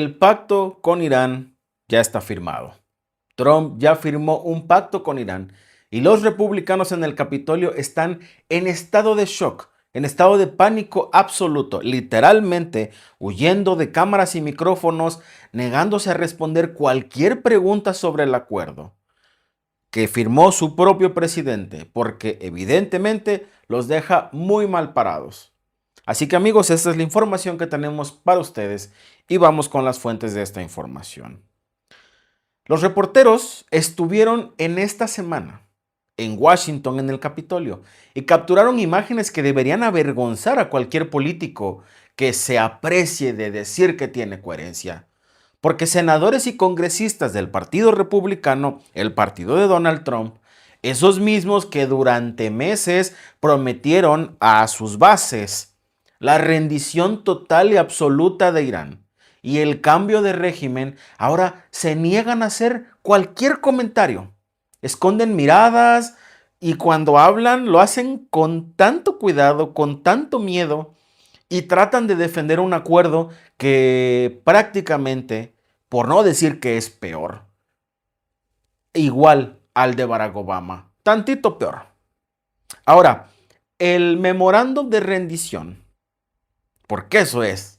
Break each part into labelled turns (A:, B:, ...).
A: El pacto con Irán ya está firmado. Trump ya firmó un pacto con Irán y los republicanos en el Capitolio están en estado de shock, en estado de pánico absoluto, literalmente huyendo de cámaras y micrófonos, negándose a responder cualquier pregunta sobre el acuerdo que firmó su propio presidente, porque evidentemente los deja muy mal parados. Así que amigos, esta es la información que tenemos para ustedes y vamos con las fuentes de esta información. Los reporteros estuvieron en esta semana en Washington, en el Capitolio, y capturaron imágenes que deberían avergonzar a cualquier político que se aprecie de decir que tiene coherencia. Porque senadores y congresistas del Partido Republicano, el partido de Donald Trump, esos mismos que durante meses prometieron a sus bases la rendición total y absoluta de Irán y el cambio de régimen, ahora se niegan a hacer cualquier comentario. Esconden miradas y cuando hablan lo hacen con tanto cuidado, con tanto miedo y tratan de defender un acuerdo que prácticamente, por no decir que es peor, igual al de Barack Obama, tantito peor. Ahora, el memorándum de rendición, porque eso es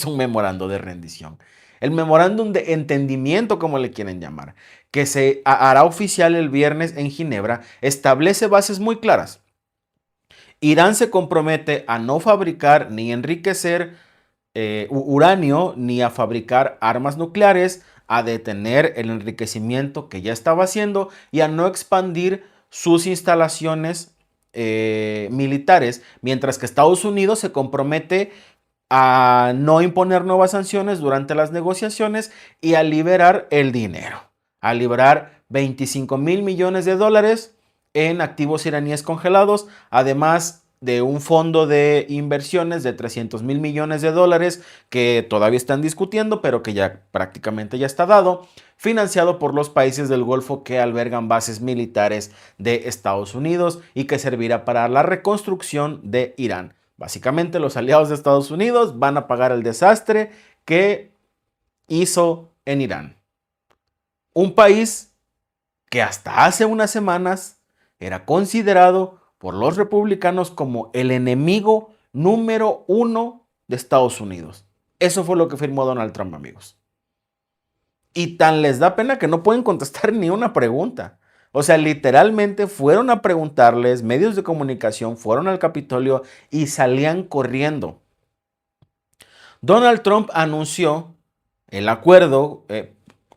A: un memorándum de rendición. El memorándum de entendimiento, como le quieren llamar, que se hará oficial el viernes en Ginebra, establece bases muy claras. Irán se compromete a no fabricar ni enriquecer uranio ni a fabricar armas nucleares, a detener el enriquecimiento que ya estaba haciendo y a no expandir sus instalaciones militares, mientras que Estados Unidos se compromete a no imponer nuevas sanciones durante las negociaciones y a liberar el dinero, a liberar 25,000 millones de dólares en activos iraníes congelados, además de un fondo de inversiones de 300,000 millones de dólares que todavía están discutiendo, pero que ya prácticamente ya está dado, financiado por los países del Golfo que albergan bases militares de Estados Unidos y que servirá para la reconstrucción de Irán. Básicamente los aliados de Estados Unidos van a pagar el desastre que hizo en Irán. Un país que hasta hace unas semanas era considerado por los republicanos como el enemigo número uno de Estados Unidos. Eso fue lo que firmó Donald Trump, amigos. Y tan les da pena que no pueden contestar ni una pregunta. O sea, literalmente fueron a preguntarles, medios de comunicación fueron al Capitolio y salían corriendo. Donald Trump anunció el acuerdo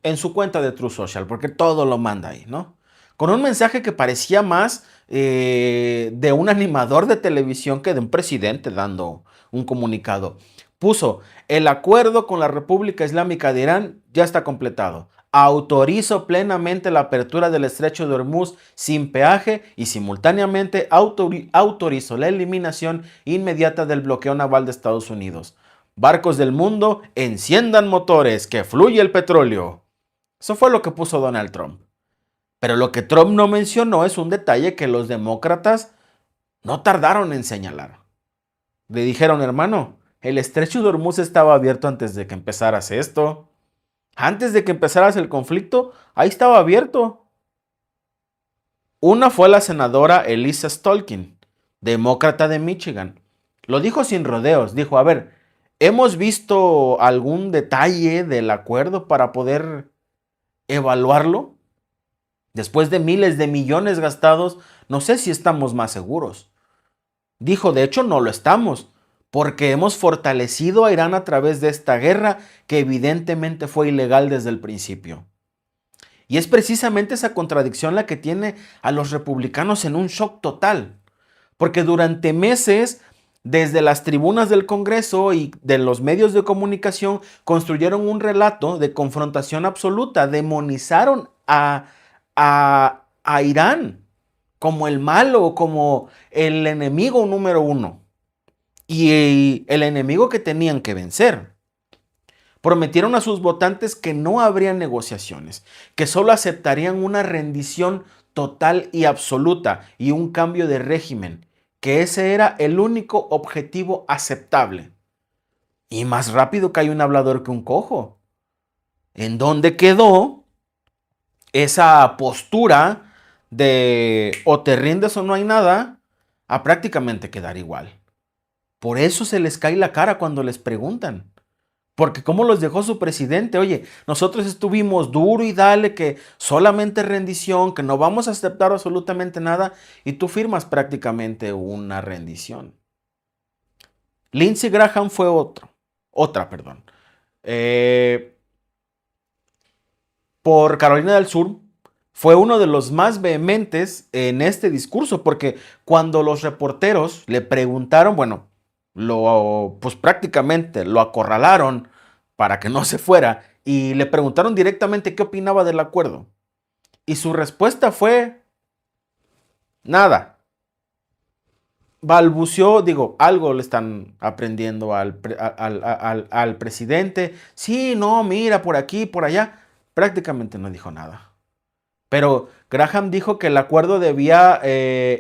A: en su cuenta de Truth Social, porque todo lo manda ahí, ¿no? Con un mensaje que parecía más de un animador de televisión que de un presidente dando un comunicado. Puso, el acuerdo con la República Islámica de Irán ya está completado. Autorizo plenamente la apertura del estrecho de Hormuz sin peaje y simultáneamente autorizo la eliminación inmediata del bloqueo naval de Estados Unidos. Barcos del mundo, enciendan motores, que fluye el petróleo. Eso fue lo que puso Donald Trump. Pero lo que Trump no mencionó es un detalle que los demócratas no tardaron en señalar. Le dijeron, hermano, el estrecho de Hormuz estaba abierto antes de que empezaras esto. Antes de que empezaras el conflicto, ahí estaba abierto. Una fue la senadora Elissa Stolkin, demócrata de Michigan. Lo dijo sin rodeos, dijo, a ver, ¿hemos visto algún detalle del acuerdo para poder evaluarlo? Después de miles de millones gastados, no sé si estamos más seguros. Dijo, de hecho, no lo estamos, porque hemos fortalecido a Irán a través de esta guerra que evidentemente fue ilegal desde el principio. Y es precisamente esa contradicción la que tiene a los republicanos en un shock total, porque durante meses, desde las tribunas del Congreso y de los medios de comunicación, construyeron un relato de confrontación absoluta, demonizaron a Irán como el malo, como el enemigo número uno y el enemigo que tenían que vencer. Prometieron a sus votantes que no habrían negociaciones, que solo aceptarían una rendición total y absoluta y un cambio de régimen, que ese era el único objetivo aceptable. Y más rápido cae un hablador que un cojo. ¿En dónde quedó esa postura de o te rindes o no hay nada a prácticamente quedar igual? Por eso se les cae la cara cuando les preguntan. Porque ¿cómo los dejó su presidente? Oye, nosotros estuvimos duro y dale que solamente rendición, que no vamos a aceptar absolutamente nada, y tú firmas prácticamente una rendición. Lindsey Graham fue otra, perdón. Por Carolina del Sur, fue uno de los más vehementes en este discurso, porque cuando los reporteros le preguntaron, bueno, pues prácticamente lo acorralaron para que no se fuera y le preguntaron directamente qué opinaba del acuerdo. Y su respuesta fue nada. Balbuceó, digo, algo le están aprendiendo al presidente. Sí, no, mira, por aquí, por allá. Prácticamente no dijo nada. Pero Graham dijo que el acuerdo debía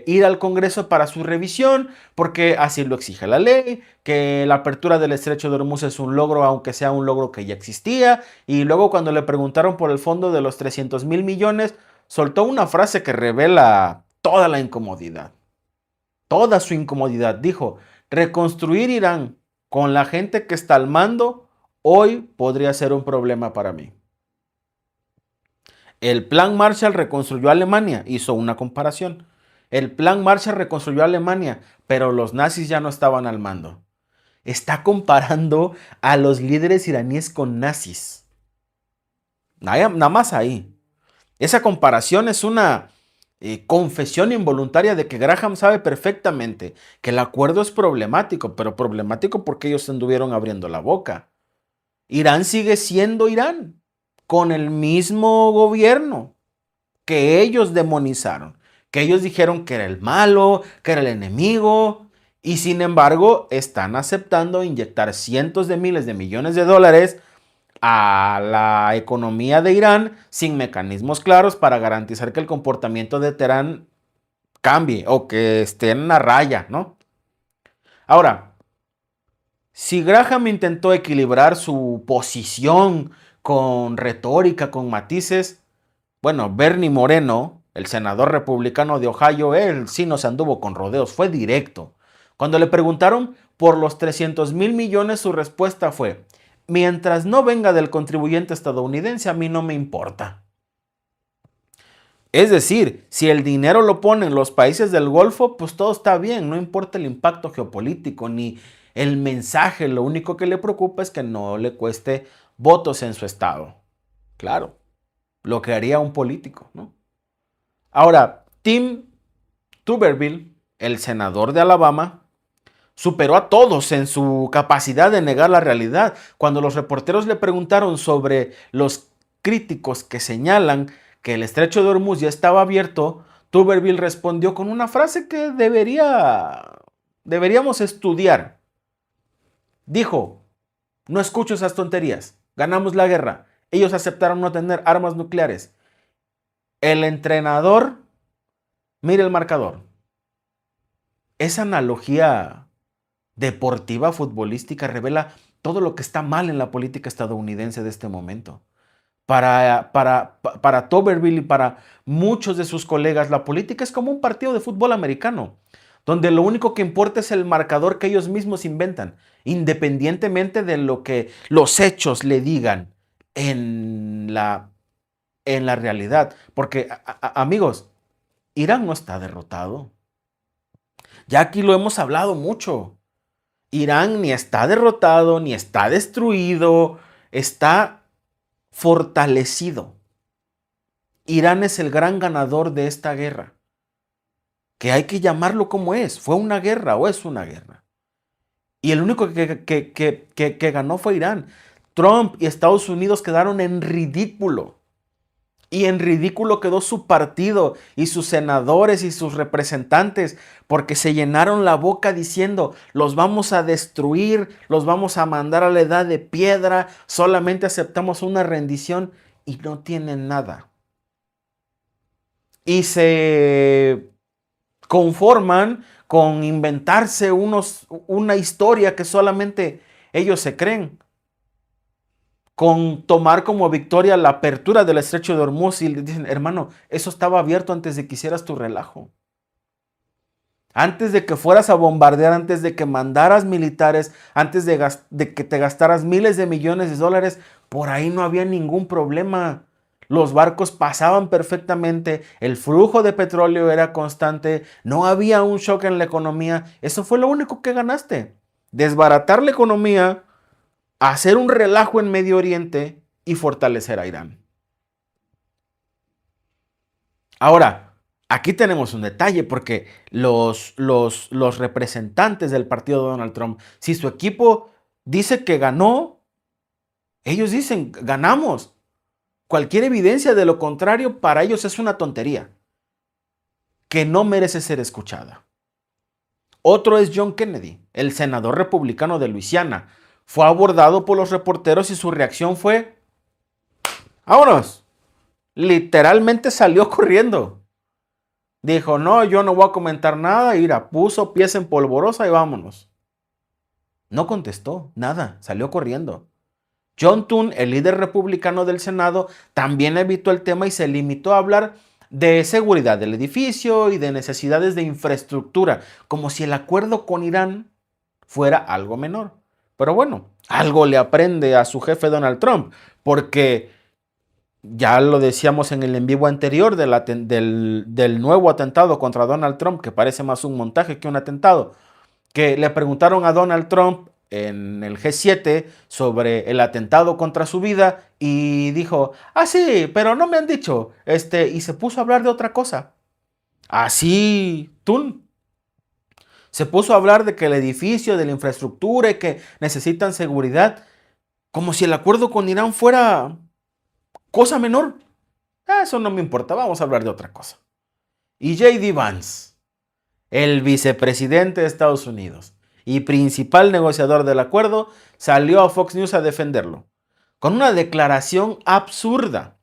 A: ir al Congreso para su revisión, porque así lo exige la ley, que la apertura del Estrecho de Hormuz es un logro, aunque sea un logro que ya existía. Y luego cuando le preguntaron por el fondo de los 300,000 millones, soltó una frase que revela toda la incomodidad, toda su incomodidad. Dijo, reconstruir Irán con la gente que está al mando hoy podría ser un problema para mí. El plan Marshall reconstruyó Alemania, hizo una comparación. El plan Marshall reconstruyó Alemania, pero los nazis ya no estaban al mando. Está comparando a los líderes iraníes con nazis. Nada más ahí. Esa comparación es una confesión involuntaria de que Graham sabe perfectamente que el acuerdo es problemático, pero problemático porque ellos anduvieron abriendo la boca. Irán sigue siendo Irán, con el mismo gobierno que ellos demonizaron, que ellos dijeron que era el malo, que era el enemigo, y sin embargo están aceptando inyectar cientos de miles de millones de dólares a la economía de Irán sin mecanismos claros para garantizar que el comportamiento de Teherán cambie o que esté en la raya, ¿no? Ahora, si Graham intentó equilibrar su posición con retórica, con matices, bueno, Bernie Moreno, el senador republicano de Ohio, él sí no se anduvo con rodeos, fue directo. Cuando le preguntaron por los 300,000 millones, su respuesta fue, mientras no venga del contribuyente estadounidense, a mí no me importa. Es decir, si el dinero lo ponen los países del Golfo, pues todo está bien, no importa el impacto geopolítico ni el mensaje, lo único que le preocupa es que no le cueste votos en su estado. Claro, lo que haría un político, ¿no? Ahora, Tim Tuberville, el senador de Alabama, superó a todos en su capacidad de negar la realidad. Cuando los reporteros le preguntaron sobre los críticos que señalan que el estrecho de Hormuz ya estaba abierto, Tuberville respondió con una frase que deberíamos estudiar. Dijo, no escucho esas tonterías, ganamos la guerra, ellos aceptaron no tener armas nucleares. El entrenador, mire el marcador. Esa analogía deportiva, futbolística, revela todo lo que está mal en la política estadounidense de este momento. Para Tuberville y para muchos de sus colegas, la política es como un partido de fútbol americano, donde lo único que importa es el marcador que ellos mismos inventan, independientemente de lo que los hechos le digan en la realidad. Porque, amigos, Irán no está derrotado. Ya aquí lo hemos hablado mucho. Irán ni está derrotado, ni está destruido, está fortalecido. Irán es el gran ganador de esta guerra, que hay que llamarlo como es. ¿Fue una guerra o es una guerra? Y el único que ganó fue Irán. Trump y Estados Unidos quedaron en ridículo. Y en ridículo quedó su partido y sus senadores y sus representantes porque se llenaron la boca diciendo, los vamos a destruir, los vamos a mandar a la edad de piedra, solamente aceptamos una rendición y no tienen nada. Y se conforman con inventarse una historia que solamente ellos se creen. con tomar como victoria la apertura del estrecho de Hormuz y le dicen, hermano, eso estaba abierto antes de que hicieras tu relajo. Antes de que fueras a bombardear, antes de que mandaras militares, antes de que te gastaras miles de millones de dólares, por ahí no había ningún problema. Los barcos pasaban perfectamente, el flujo de petróleo era constante, no había un shock en la economía. Eso fue lo único que ganaste. Desbaratar la economía, hacer un relajo en Medio Oriente y fortalecer a Irán. Ahora, aquí tenemos un detalle porque los representantes del partido de Donald Trump, si su equipo dice que ganó, ellos dicen, ganamos. Cualquier evidencia de lo contrario para ellos es una tontería que no merece ser escuchada. Otro es John Kennedy, el senador republicano de Luisiana. Fue abordado por los reporteros y su reacción fue, ¡vámonos! Literalmente salió corriendo. Dijo, no, yo no voy a comentar nada. Ira, puso pies en polvorosa y vámonos. No contestó nada, salió corriendo. John Thune, el líder republicano del Senado, también evitó el tema y se limitó a hablar de seguridad del edificio y de necesidades de infraestructura, como si el acuerdo con Irán fuera algo menor. Pero bueno, algo le aprende a su jefe Donald Trump, porque ya lo decíamos en el en vivo anterior del nuevo atentado contra Donald Trump, que parece más un montaje que un atentado, que le preguntaron a Donald Trump en el G7 sobre el atentado contra su vida y dijo, sí, pero no me han dicho, y se puso a hablar de otra cosa. Así, Tun. Se puso a hablar de que el edificio, de la infraestructura y que necesitan seguridad, como si el acuerdo con Irán fuera cosa menor. Eso no me importa, vamos a hablar de otra cosa. Y J.D. Vance, el vicepresidente de Estados Unidos y principal negociador del acuerdo, salió a Fox News a defenderlo, con una declaración absurda.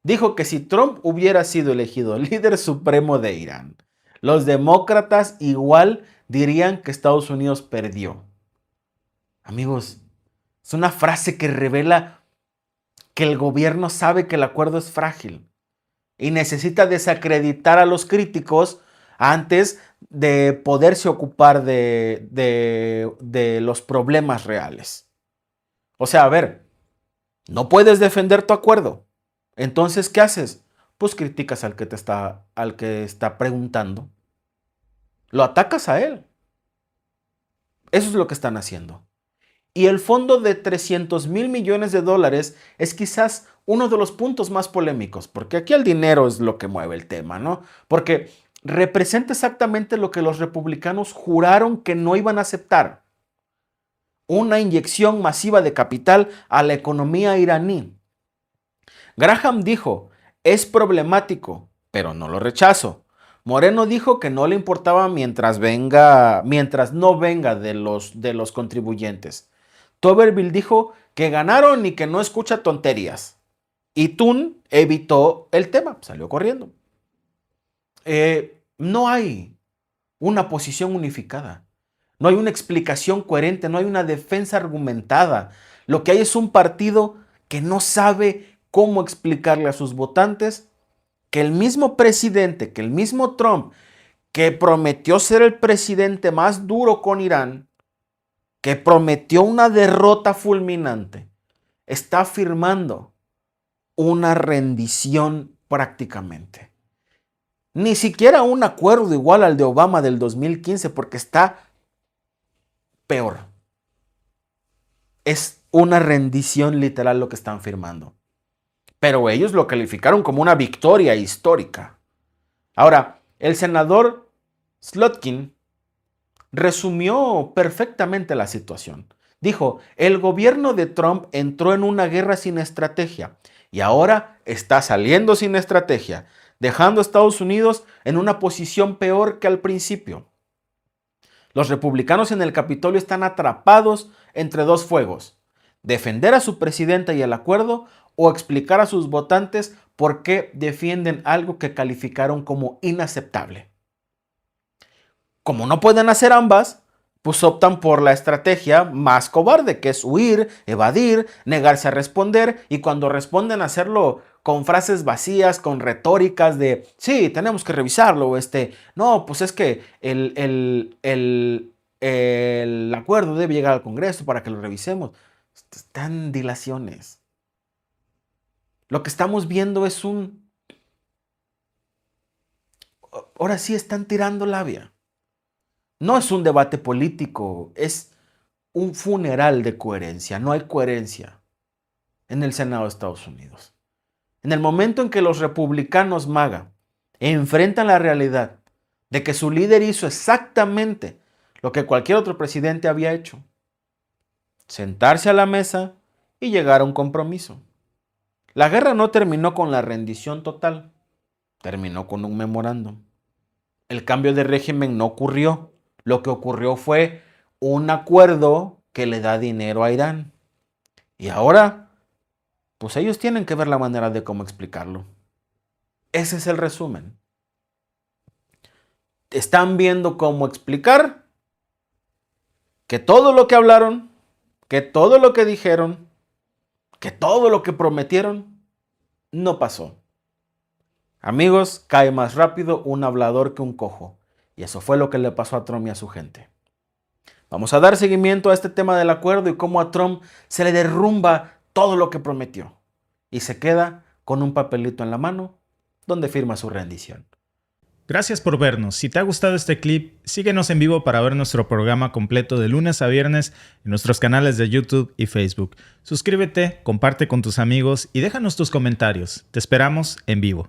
A: Dijo que si Trump hubiera sido elegido líder supremo de Irán, los demócratas igual dirían que Estados Unidos perdió. Amigos, es una frase que revela que el gobierno sabe que el acuerdo es frágil y necesita desacreditar a los críticos antes de poderse ocupar de los problemas reales. O sea, a ver, no puedes defender tu acuerdo. Entonces, ¿qué haces? Pues criticas al que está preguntando. Lo atacas a él. Eso es lo que están haciendo. Y el fondo de 300,000 millones de dólares es quizás uno de los puntos más polémicos, porque aquí el dinero es lo que mueve el tema, ¿no? Porque representa exactamente lo que los republicanos juraron que no iban a aceptar. Una inyección masiva de capital a la economía iraní. Graham dijo, es problemático, pero no lo rechazo. Moreno dijo que no le importaba mientras no venga de los contribuyentes. Tuberville dijo que ganaron y que no escucha tonterías. Y Thune evitó el tema, salió corriendo. No hay una posición unificada. No hay una explicación coherente, no hay una defensa argumentada. Lo que hay es un partido que no sabe cómo explicarle a sus votantes que el mismo presidente, que el mismo Trump, que prometió ser el presidente más duro con Irán, que prometió una derrota fulminante, está firmando una rendición prácticamente. Ni siquiera un acuerdo igual al de Obama del 2015, porque está peor. Es una rendición literal lo que están firmando. Pero ellos lo calificaron como una victoria histórica. Ahora, el senador Slotkin resumió perfectamente la situación. Dijo, el gobierno de Trump entró en una guerra sin estrategia y ahora está saliendo sin estrategia, dejando a Estados Unidos en una posición peor que al principio. Los republicanos en el Capitolio están atrapados entre dos fuegos: defender a su presidenta y el acuerdo o explicar a sus votantes por qué defienden algo que calificaron como inaceptable. Como no pueden hacer ambas, pues optan por la estrategia más cobarde, que es huir, evadir, negarse a responder, y cuando responden hacerlo con frases vacías, con retóricas de, sí, tenemos que revisarlo, no, pues es que el acuerdo debe llegar al Congreso para que lo revisemos. Están dilaciones. Lo que estamos viendo es ahora sí están tirando labia. No es un debate político, es un funeral de coherencia. No hay coherencia en el Senado de Estados Unidos. En el momento en que los republicanos MAGA enfrentan la realidad de que su líder hizo exactamente lo que cualquier otro presidente había hecho, sentarse a la mesa y llegar a un compromiso. La guerra no terminó con la rendición total, terminó con un memorándum. El cambio de régimen no ocurrió. Lo que ocurrió fue un acuerdo que le da dinero a Irán. Y ahora, pues ellos tienen que ver la manera de cómo explicarlo. Ese es el resumen. Están viendo cómo explicar que todo lo que hablaron, que todo lo que dijeron, que todo lo que prometieron, no pasó. Amigos, cae más rápido un hablador que un cojo. Y eso fue lo que le pasó a Trump y a su gente. Vamos a dar seguimiento a este tema del acuerdo y cómo a Trump se le derrumba todo lo que prometió y se queda con un papelito en la mano donde firma su rendición.
B: Gracias por vernos. Si te ha gustado este clip, síguenos en vivo para ver nuestro programa completo de lunes a viernes en nuestros canales de YouTube y Facebook. Suscríbete, comparte con tus amigos y déjanos tus comentarios. Te esperamos en vivo.